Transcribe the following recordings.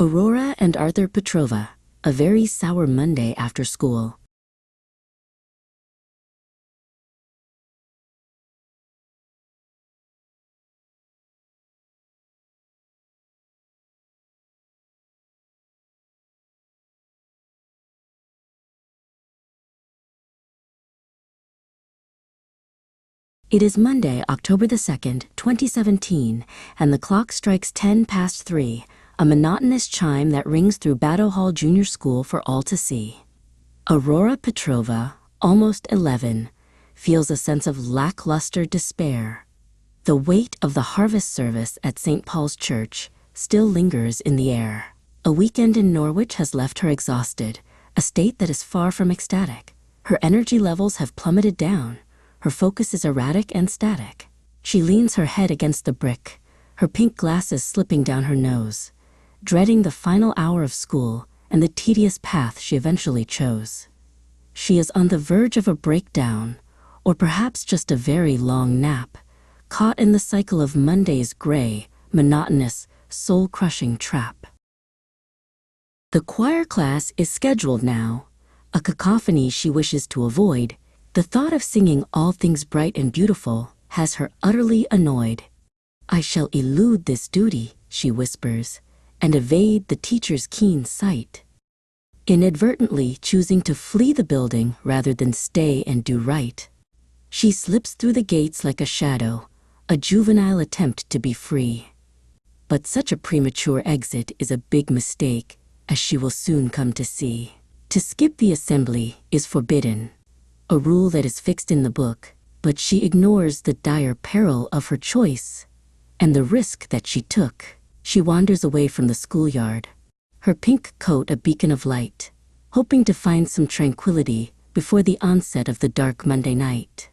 Aurora and Arthur Petrova, a very sour Monday after school. It is Monday, October the 2nd, 2017, and the clock strikes 10 past 3, a monotonous chime that rings through Battle Hall Junior School for all to see. Aurora Petrova, almost 11, feels a sense of lackluster despair. The weight of the harvest service at St. Paul's Church still lingers in the air. A weekend in Norwich has left her exhausted, a state that is far from ecstatic. Her energy levels have plummeted down. Her focus is erratic and static. She leans her head against the brick, her pink glasses slipping down her nose, dreading the final hour of school and the tedious path she eventually chose. She is on the verge of a breakdown, or perhaps just a very long nap, caught in the cycle of Monday's gray, monotonous, soul-crushing trap. The choir class is scheduled now, a cacophony she wishes to avoid. The thought of singing All Things Bright and Beautiful has her utterly annoyed. "I shall elude this duty," she whispers, and evade the teacher's keen sight, inadvertently choosing to flee the building rather than stay and do right. She slips through the gates like a shadow, a juvenile attempt to be free. But such a premature exit is a big mistake, as she will soon come to see. To skip the assembly is forbidden, a rule that is fixed in the book, but she ignores the dire peril of her choice and the risk that she took. She wanders away from the schoolyard, her pink coat a beacon of light, hoping to find some tranquility before the onset of the dark Monday night.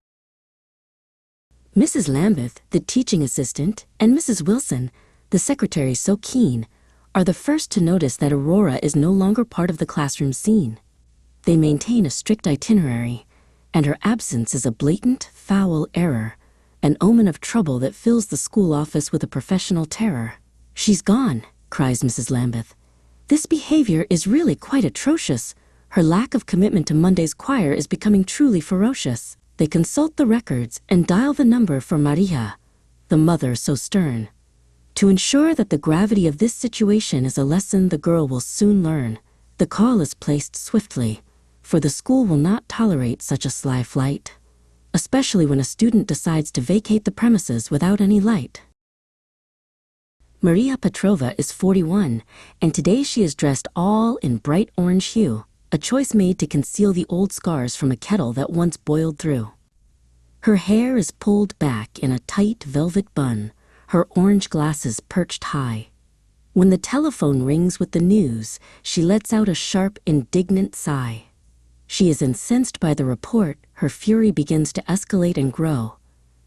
Mrs. Lambeth, the teaching assistant, and Mrs. Wilson, the secretary so keen, are the first to notice that Aurora is no longer part of the classroom scene. They maintain a strict itinerary, and her absence is a blatant, foul error, an omen of trouble that fills the school office with a professional terror. "She's gone," cries Mrs. Lambeth. "This behavior is really quite atrocious. Her lack of commitment to Monday's choir is becoming truly ferocious." They consult the records and dial the number for Maria, the mother so stern. To ensure that the gravity of this situation is a lesson the girl will soon learn, the call is placed swiftly, for the school will not tolerate such a sly flight, especially when a student decides to vacate the premises without any light. Maria Petrova is 41, and today she is dressed all in bright orange hue, a choice made to conceal the old scars from a kettle that once boiled through. Her hair is pulled back in a tight velvet bun, her orange glasses perched high. When the telephone rings with the news, she lets out a sharp, indignant sigh. She is incensed by the report. Her fury begins to escalate and grow.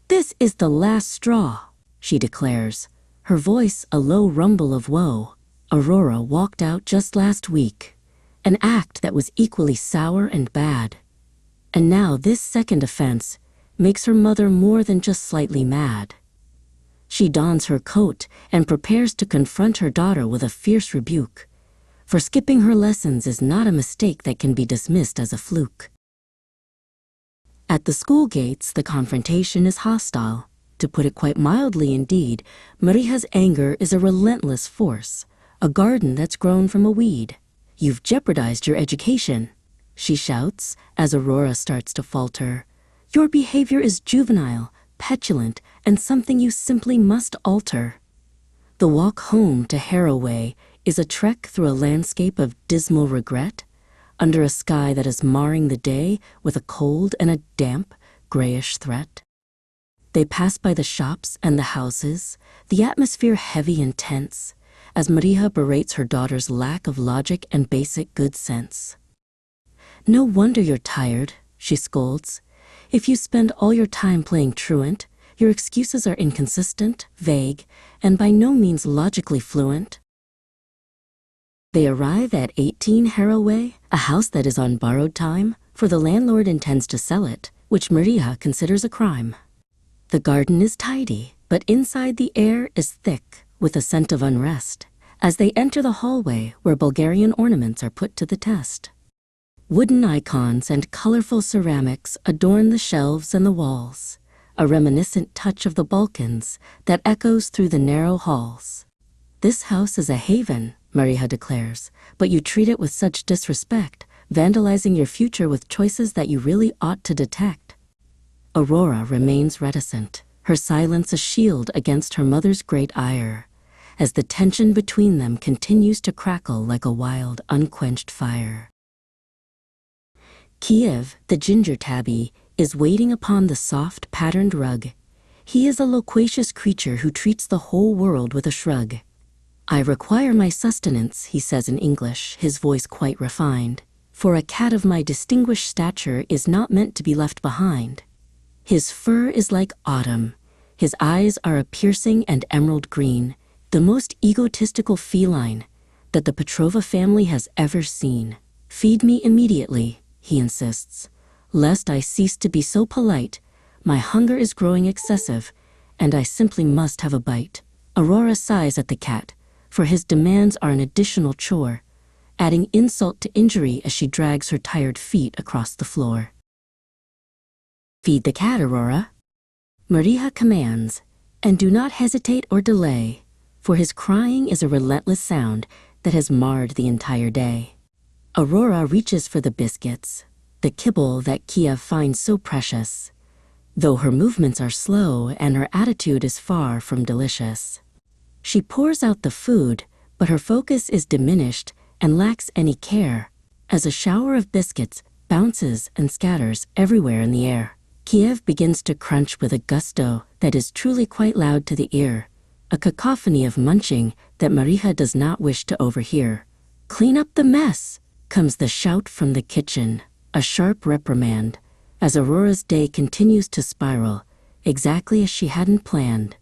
"This is the last straw," she declares, her voice a low rumble of woe. Aurora walked out just last week, an act that was equally sour and bad. And now this second offense makes her mother more than just slightly mad. She dons her coat and prepares to confront her daughter with a fierce rebuke, for skipping her lessons is not a mistake that can be dismissed as a fluke. At the school gates, the confrontation is hostile. To put it quite mildly indeed, Maria's anger is a relentless force, a garden that's grown from a weed. "You've jeopardized your education," she shouts as Aurora starts to falter. "Your behavior is juvenile, petulant, and something you simply must alter." The walk home to Harroway is a trek through a landscape of dismal regret, under a sky that is marring the day with a cold and a damp, grayish threat. They pass by the shops and the houses, the atmosphere heavy and tense, as Maria berates her daughter's lack of logic and basic good sense. "No wonder you're tired," she scolds. "If you spend all your time playing truant, your excuses are inconsistent, vague, and by no means logically fluent." They arrive at 18 Harroway, a house that is on borrowed time, for the landlord intends to sell it, which Maria considers a crime. The garden is tidy, but inside the air is thick with a scent of unrest, as they enter the hallway where Bulgarian ornaments are put to the test. Wooden icons and colorful ceramics adorn the shelves and the walls, a reminiscent touch of the Balkans that echoes through the narrow halls. "This house is a haven," Maria declares, "but you treat it with such disrespect, vandalizing your future with choices that you really ought to detect." Aurora remains reticent, her silence a shield against her mother's great ire, as the tension between them continues to crackle like a wild, unquenched fire. Kiev, the ginger tabby, is waiting upon the soft, patterned rug. He is a loquacious creature who treats the whole world with a shrug. "I require my sustenance," he says in English, his voice quite refined, "for a cat of my distinguished stature is not meant to be left behind." His fur is like autumn. His eyes are a piercing and emerald green, the most egotistical feline that the Petrova family has ever seen. "Feed me immediately," he insists, "lest I cease to be so polite. My hunger is growing excessive, and I simply must have a bite." Aurora sighs at the cat, for his demands are an additional chore, adding insult to injury as she drags her tired feet across the floor. "Feed the cat, Aurora," Maria commands, "and do not hesitate or delay, for his crying is a relentless sound that has marred the entire day." Aurora reaches for the biscuits, the kibble that Kiev finds so precious, though her movements are slow and her attitude is far from delicious. She pours out the food, but her focus is diminished and lacks any care, as a shower of biscuits bounces and scatters everywhere in the air. Kiev begins to crunch with a gusto that is truly quite loud to the ear, a cacophony of munching that Maria does not wish to overhear. "Clean up the mess," comes the shout from the kitchen, a sharp reprimand, as Aurora's day continues to spiral, exactly as she hadn't planned.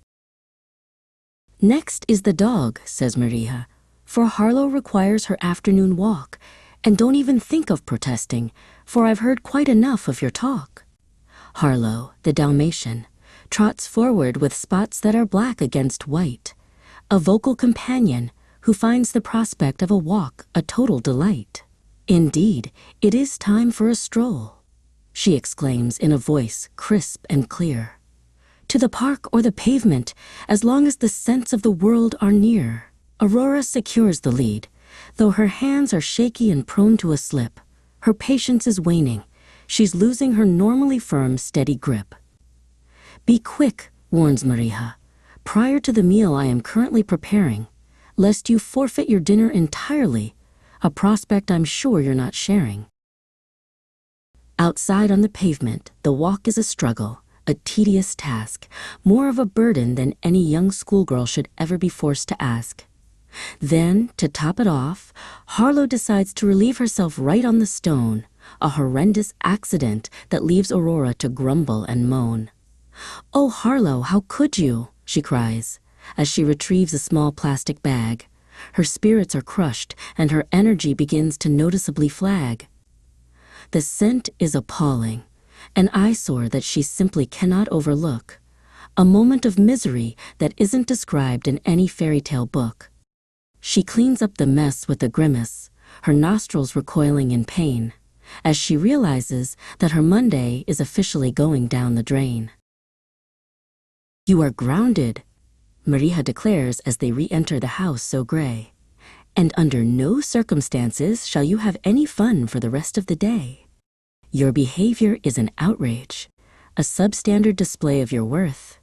"Next is the dog," says Maria, "for Harlow requires her afternoon walk, and don't even think of protesting, for I've heard quite enough of your talk." Harlow, the Dalmatian, trots forward with spots that are black against white, a vocal companion who finds the prospect of a walk a total delight. "Indeed, it is time for a stroll," she exclaims in a voice crisp and clear. "To the park or the pavement, as long as the scents of the world are near." Aurora secures the lead, though her hands are shaky and prone to a slip. Her patience is waning. She's losing her normally firm, steady grip. "Be quick," warns Maria, "prior to the meal I am currently preparing, lest you forfeit your dinner entirely, a prospect I'm sure you're not sharing." Outside on the pavement, the walk is a struggle, a tedious task, more of a burden than any young schoolgirl should ever be forced to ask. Then, to top it off, Harlow decides to relieve herself right on the stone, a horrendous accident that leaves Aurora to grumble and moan. "Oh, Harlow, how could you?" she cries, as she retrieves a small plastic bag. Her spirits are crushed, and her energy begins to noticeably flag. The scent is appalling, an eyesore that she simply cannot overlook, a moment of misery that isn't described in any fairy tale book. She cleans up the mess with a grimace, her nostrils recoiling in pain, as she realizes that her Monday is officially going down the drain. "You are grounded," Maria declares as they re-enter the house so gray, "and under no circumstances shall you have any fun for the rest of the day. Your behavior is an outrage, a substandard display of your worth,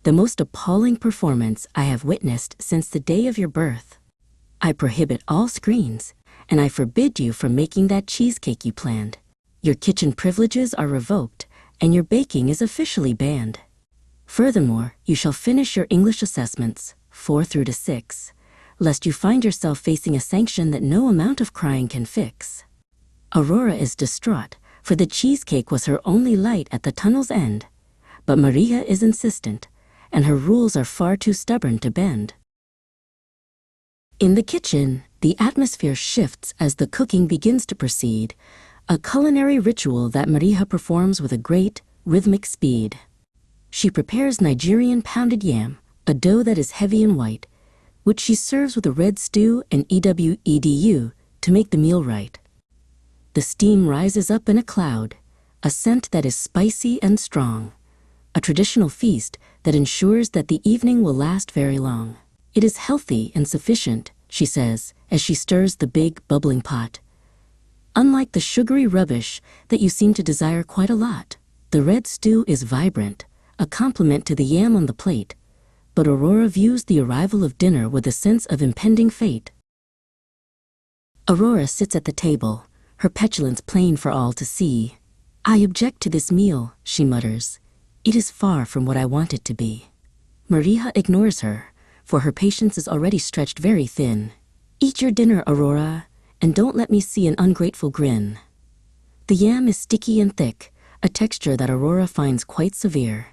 the most appalling performance I have witnessed since the day of your birth. I prohibit all screens, and I forbid you from making that cheesecake you planned. Your kitchen privileges are revoked, and your baking is officially banned. Furthermore, you shall finish your English assessments, 4 through to 6, lest you find yourself facing a sanction that no amount of crying can fix." Aurora is distraught, for the cheesecake was her only light at the tunnel's end, but Maria is insistent, and her rules are far too stubborn to bend. In the kitchen, the atmosphere shifts as the cooking begins to proceed, a culinary ritual that Maria performs with a great, rhythmic speed. She prepares Nigerian pounded yam, a dough that is heavy and white, which she serves with a red stew and ewedu to make the meal right. The steam rises up in a cloud, a scent that is spicy and strong, a traditional feast that ensures that the evening will last very long. It is healthy and sufficient, she says, as she stirs the big, bubbling pot. Unlike the sugary rubbish that you seem to desire quite a lot, the red stew is vibrant, a compliment to the yam on the plate, but Aurora views the arrival of dinner with a sense of impending fate. Aurora sits at the table, her petulance plain for all to see. "I object to this meal," she mutters. "It is far from what I want it to be." Maria ignores her, for her patience is already stretched very thin. "Eat your dinner, Aurora, and don't let me see an ungrateful grin." The yam is sticky and thick, a texture that Aurora finds quite severe,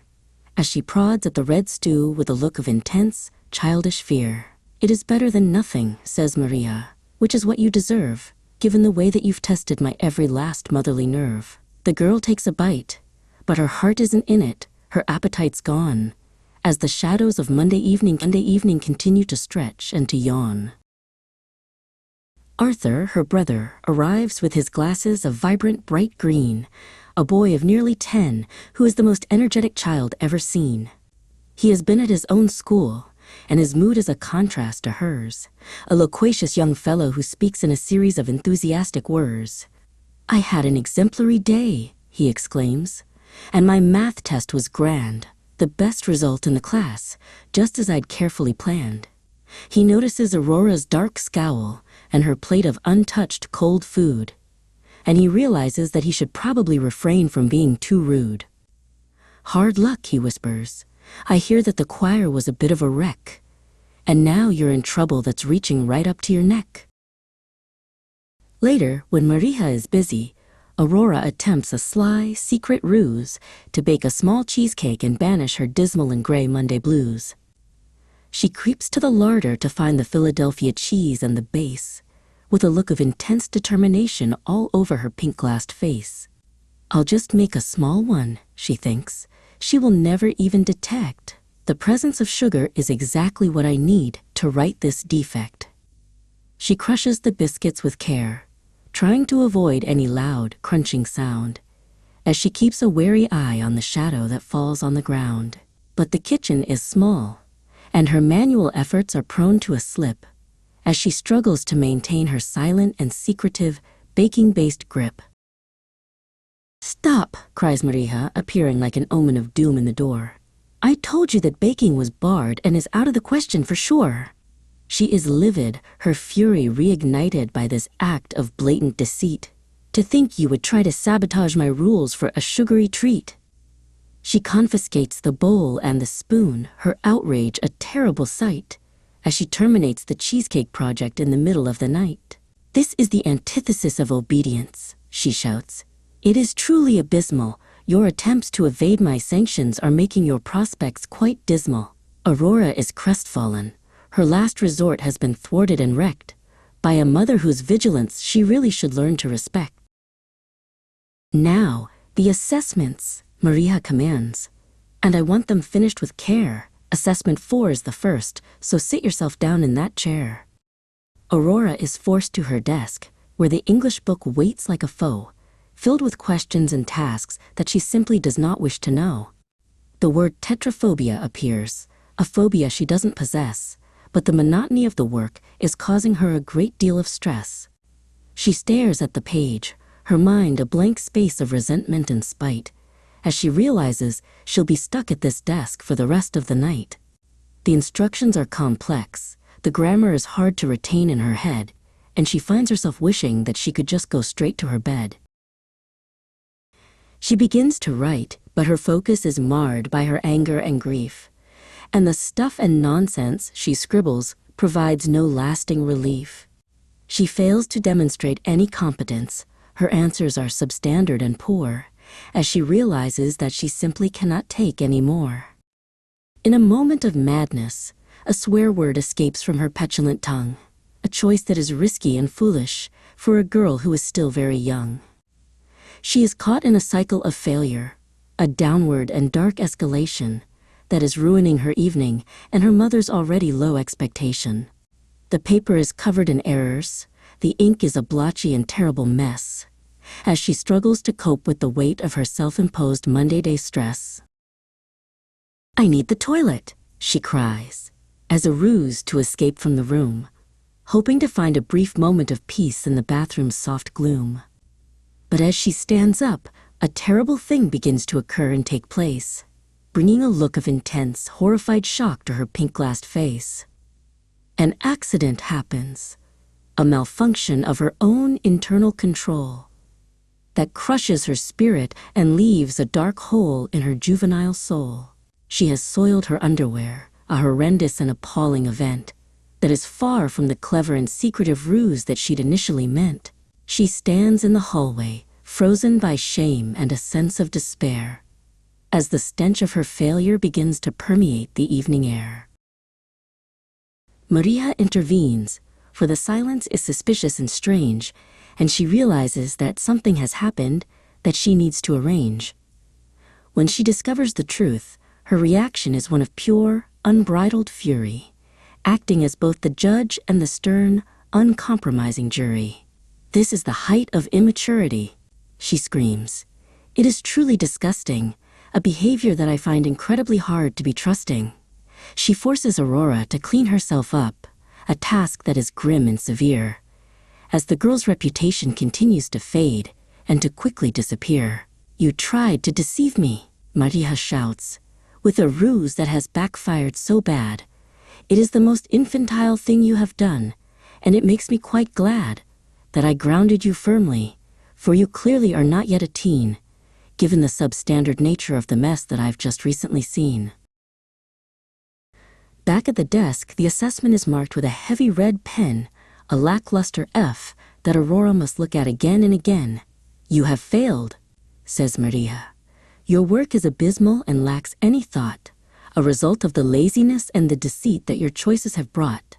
as she prods at the red stew with a look of intense, childish fear. "It is better than nothing," says Maria, "which is what you deserve, given the way that you've tested my every last motherly nerve." The girl takes a bite, but her heart isn't in it, her appetite's gone, as the shadows of Monday evening continue to stretch and to yawn. Arthur, her brother, arrives with his glasses of vibrant bright green, a boy of nearly 10 who is the most energetic child ever seen. He has been at his own school, and his mood is a contrast to hers, a loquacious young fellow who speaks in a series of enthusiastic whirs. "I had an exemplary day," he exclaims, "and my math test was grand, the best result in the class, just as I'd carefully planned." He notices Aurora's dark scowl and her plate of untouched cold food, and he realizes that he should probably refrain from being too rude. "Hard luck," he whispers. "I hear that the choir was a bit of a wreck, and now you're in trouble that's reaching right up to your neck." Later, when Maria is busy, Aurora attempts a sly, secret ruse to bake a small cheesecake and banish her dismal and gray Monday blues. She creeps to the larder to find the Philadelphia cheese and the base, with a look of intense determination all over her pink-glassed face. "I'll just make a small one," she thinks. "She will never even detect. The presence of sugar is exactly what I need to right this defect." She crushes the biscuits with care, trying to avoid any loud, crunching sound, as she keeps a wary eye on the shadow that falls on the ground. But the kitchen is small, and her manual efforts are prone to a slip, as she struggles to maintain her silent and secretive, baking-based grip. "Stop!" cries Maria, appearing like an omen of doom in the door. "I told you that baking was barred and is out of the question for sure." She is livid, her fury reignited by this act of blatant deceit. "To think you would try to sabotage my rules for a sugary treat." She confiscates the bowl and the spoon, her outrage a terrible sight, as she terminates the cheesecake project in the middle of the night. "This is the antithesis of obedience," she shouts. "It is truly abysmal. Your attempts to evade my sanctions are making your prospects quite dismal." Aurora is crestfallen. Her last resort has been thwarted and wrecked by a mother whose vigilance she really should learn to respect. "Now, the assessments," Maria commands, "and I want them finished with care. Assessment 4 is the first, so sit yourself down in that chair." Aurora is forced to her desk, where the English book waits like a foe, filled with questions and tasks that she simply does not wish to know. The word tetraphobia appears, a phobia she doesn't possess, but the monotony of the work is causing her a great deal of stress. She stares at the page, her mind a blank space of resentment and spite, as she realizes she'll be stuck at this desk for the rest of the night. The instructions are complex, the grammar is hard to retain in her head, and she finds herself wishing that she could just go straight to her bed. She begins to write, but her focus is marred by her anger and grief, and the stuff and nonsense she scribbles provides no lasting relief. She fails to demonstrate any competence, her answers are substandard and poor, as she realizes that she simply cannot take any more. In a moment of madness, a swear word escapes from her petulant tongue, a choice that is risky and foolish for a girl who is still very young. She is caught in a cycle of failure, a downward and dark escalation that is ruining her evening and her mother's already low expectation. The paper is covered in errors, the ink is a blotchy and terrible mess, as she struggles to cope with the weight of her self-imposed Monday-day stress. "I need the toilet," she cries, as a ruse to escape from the room, hoping to find a brief moment of peace in the bathroom's soft gloom. But as she stands up, a terrible thing begins to occur and take place, bringing a look of intense, horrified shock to her pink-glassed face. An accident happens, a malfunction of her own internal control, that crushes her spirit and leaves a dark hole in her juvenile soul. She has soiled her underwear, a horrendous and appalling event that is far from the clever and secretive ruse that she'd initially meant. She stands in the hallway, frozen by shame and a sense of despair, as the stench of her failure begins to permeate the evening air. Maria intervenes, for the silence is suspicious and strange, and she realizes that something has happened that she needs to arrange. When she discovers the truth, her reaction is one of pure, unbridled fury, acting as both the judge and the stern, uncompromising jury. "This is the height of immaturity," she screams. "It is truly disgusting, a behavior that I find incredibly hard to be trusting." She forces Aurora to clean herself up, a task that is grim and severe, as the girl's reputation continues to fade and to quickly disappear. "You tried to deceive me," Maria shouts, "with a ruse that has backfired so bad. It is the most infantile thing you have done, and it makes me quite glad that I grounded you firmly, for you clearly are not yet a teen, given the substandard nature of the mess that I've just recently seen." Back at the desk, the assessment is marked with a heavy red pen, a lackluster F that Aurora must look at again and again. "You have failed," says Maria. "Your work is abysmal and lacks any thought, a result of the laziness and the deceit that your choices have brought.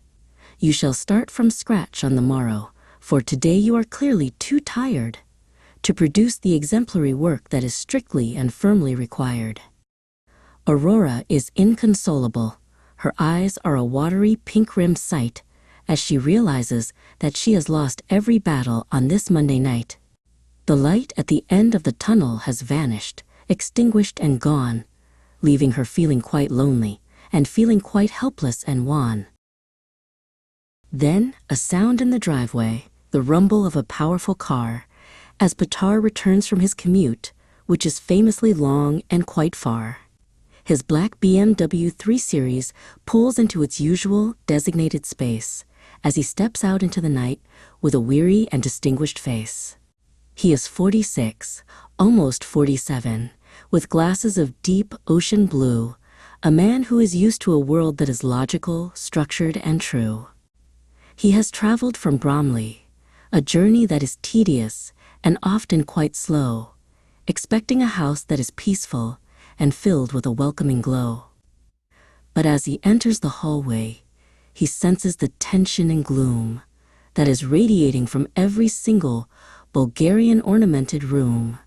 You shall start from scratch on the morrow, for today you are clearly too tired to produce the exemplary work that is strictly and firmly required." Aurora is inconsolable. Her eyes are a watery, pink-rimmed sight as she realizes that she has lost every battle on this Monday night. The light at the end of the tunnel has vanished, extinguished and gone, leaving her feeling quite lonely and feeling quite helpless and wan. Then a sound in the driveway, the rumble of a powerful car, as Petar returns from his commute, which is famously long and quite far. His black BMW 3 Series pulls into its usual designated space as he steps out into the night with a weary and distinguished face. He is 46, almost 47, with glasses of deep ocean blue, a man who is used to a world that is logical, structured, and true. He has traveled from Bromley, a journey that is tedious and often quite slow, expecting a house that is peaceful and filled with a welcoming glow. But as he enters the hallway, he senses the tension and gloom that is radiating from every single Bulgarian ornamented room.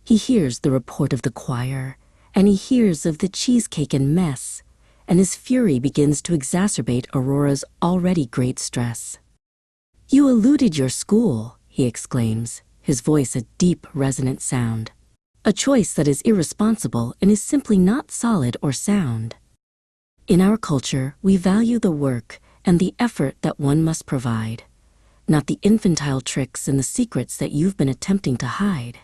He hears the report of the choir, and he hears of the cheesecake and mess, and his fury begins to exacerbate Aurora's already great stress. "You eluded your school," he exclaims, his voice a deep, resonant sound. "A choice that is irresponsible and is simply not solid or sound. In our culture, we value the work and the effort that one must provide, not the infantile tricks and the secrets that you've been attempting to hide."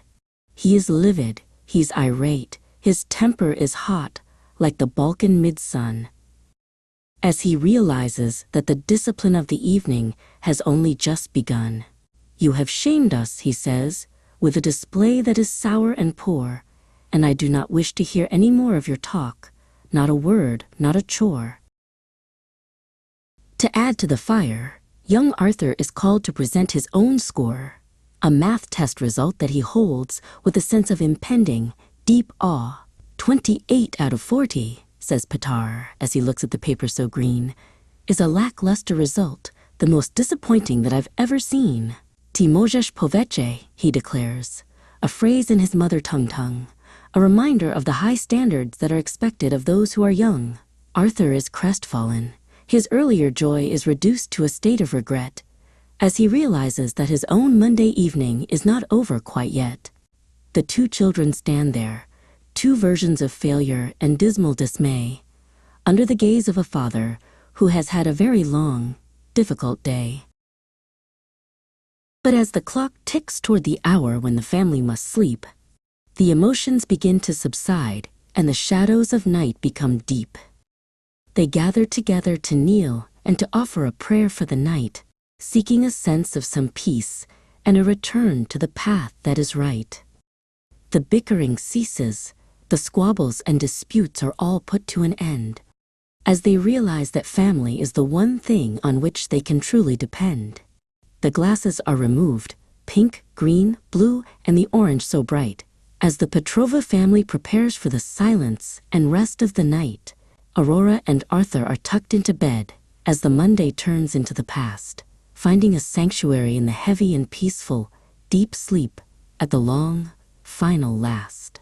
He is livid, he's irate, his temper is hot, like the Balkan mid-sun, as he realizes that the discipline of the evening has only just begun. "You have shamed us," he says, "with a display that is sour and poor, and I do not wish to hear any more of your talk, not a word, not a chore." To add to the fire, young Arthur is called to present his own score, a math test result that he holds with a sense of impending, deep awe. 28 out of 40, says Petar as he looks at the paper so green, is a lackluster result, the most disappointing that I've ever seen. "Ti możesz powiedzieć," he declares, a phrase in his mother tongue, a reminder of the high standards that are expected of those who are young. Arthur is crestfallen. His earlier joy is reduced to a state of regret, as he realizes that his own Monday evening is not over quite yet. The two children stand there, two versions of failure and dismal dismay, under the gaze of a father who has had a very long, difficult day. But as the clock ticks toward the hour when the family must sleep, the emotions begin to subside and the shadows of night become deep. They gather together to kneel and to offer a prayer for the night, seeking a sense of some peace and a return to the path that is right. The bickering ceases, the squabbles and disputes are all put to an end, as they realize that family is the one thing on which they can truly depend. The glasses are removed, pink, green, blue, and the orange so bright, as the Petrova family prepares for the silence and rest of the night. Aurora and Arthur are tucked into bed as the Monday turns into the past, finding a sanctuary in the heavy and peaceful, deep sleep at the long, final last.